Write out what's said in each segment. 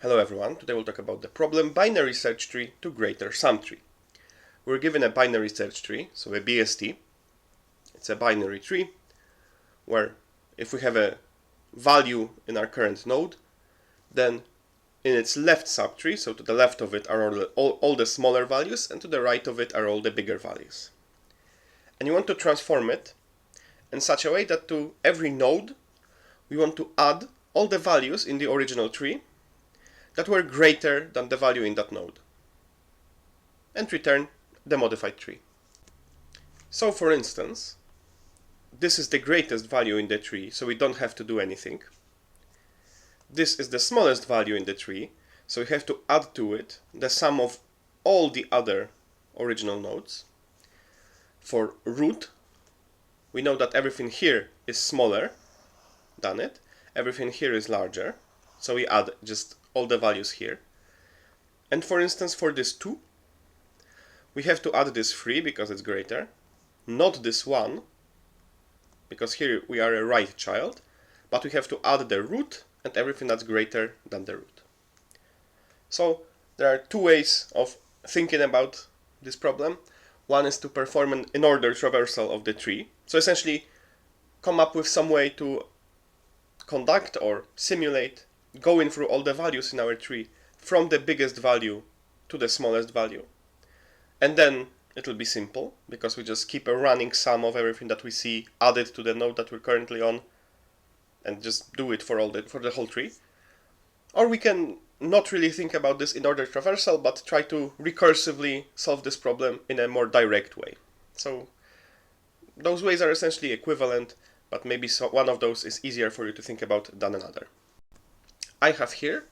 Hello everyone, today we'll talk about the problem binary search tree to greater sum tree. We're given a binary search tree, so a BST. It's a binary tree where if we have a value in our current node, then in its left subtree, so to the left of it are all the smaller values, and to the right of it are all the bigger values. And you want to transform it in such a way that to every node we want to add all the values in the original tree that were greater than the value in that node, and return the modified tree. So for instance, this is the greatest value in the tree, so we don't have to do anything. This is the smallest value in the tree, so we have to add to it the sum of all the other original nodes. For root, we know that everything here is smaller than it, everything here is larger, so we add just all the values here. And for instance, for this 2, we have to add this 3 because it's greater, not this 1, because here we are a right child, but we have to add the root and everything that's greater than the root. So there are two ways of thinking about this problem. One is to perform an in-order traversal of the tree, so essentially come up with some way to conduct or simulate going through all the values in our tree from the biggest value to the smallest value. And then it will be simple, because we just keep a running sum of everything that we see added to the node that we're currently on, and just do it for the whole tree. Or we can not really think about this in-order traversal, but try to recursively solve this problem in a more direct way. So those ways are essentially equivalent, but maybe one of those is easier for you to think about than another. I have here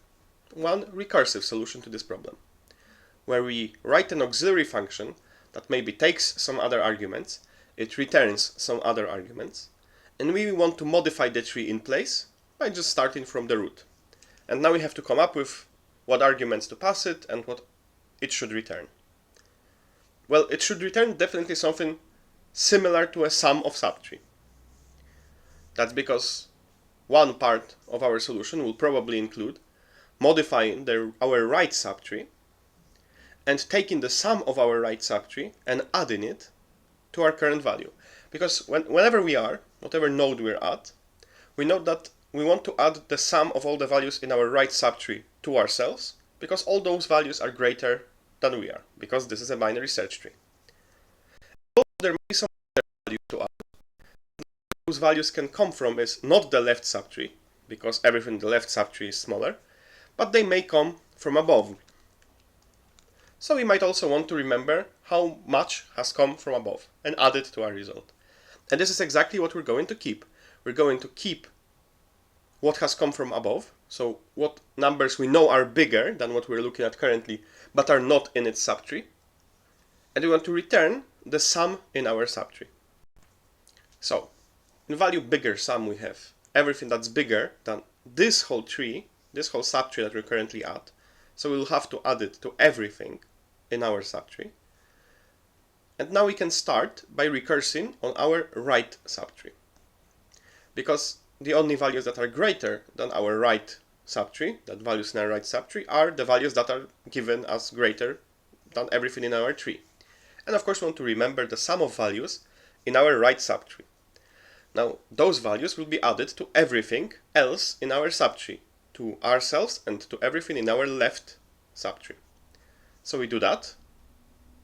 one recursive solution to this problem, where we write an auxiliary function that maybe takes some other arguments, it returns some other arguments, and we want to modify the tree in place by just starting from the root. And now we have to come up with what arguments to pass it and what it should return. Well, it should return definitely something similar to a sum of subtree. That's because one part of our solution will probably include modifying our right subtree and taking the sum of our right subtree and adding it to our current value. Because whenever we are, whatever node we're at, we know that we want to add the sum of all the values in our right subtree to ourselves, because all those values are greater than we are, because this is a binary search tree. Although there may be some other value to add, those values can come from is not the left subtree, because everything in the left subtree is smaller, but they may come from above. So we might also want to remember how much has come from above and add it to our result. And this is exactly what we're going to keep. We're going to keep what has come from above, so what numbers we know are bigger than what we're looking at currently, but are not in its subtree. And we want to return the sum in our subtree. So, in value bigger sum we have everything that's bigger than this whole tree, this whole subtree that we're currently at. So we'll have to add it to everything in our subtree. And now we can start by recursing on our right subtree, because the only values that are greater than our right subtree, that values in our right subtree, are the values that are given as greater than everything in our tree. And of course we want to remember the sum of values in our right subtree. Now those values will be added to everything else in our subtree, to ourselves and to everything in our left subtree. So we do that,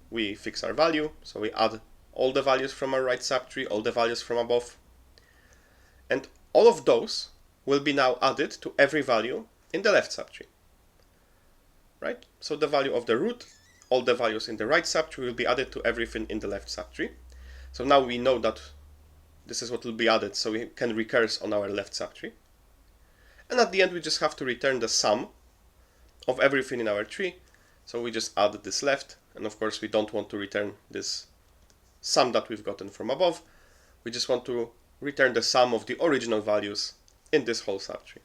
we fix our value, so we add all the values from our right subtree, all the values from above, and all of those will be now added to every value in the left subtree. Right? So the value of the root, all the values in the right subtree will be added to everything in the left subtree. So now we know that this is what will be added, so we can recurse on our left subtree. And at the end we just have to return the sum of everything in our tree. So we just add this left, and of course we don't want to return this sum that we've gotten from above. We just want to return the sum of the original values in this whole subtree.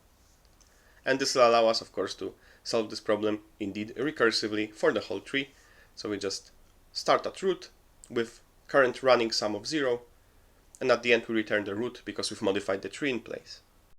And this will allow us, of course, to solve this problem indeed recursively for the whole tree. So we just start at root with current running sum of 0, and at the end we return the root because we've modified the tree in place.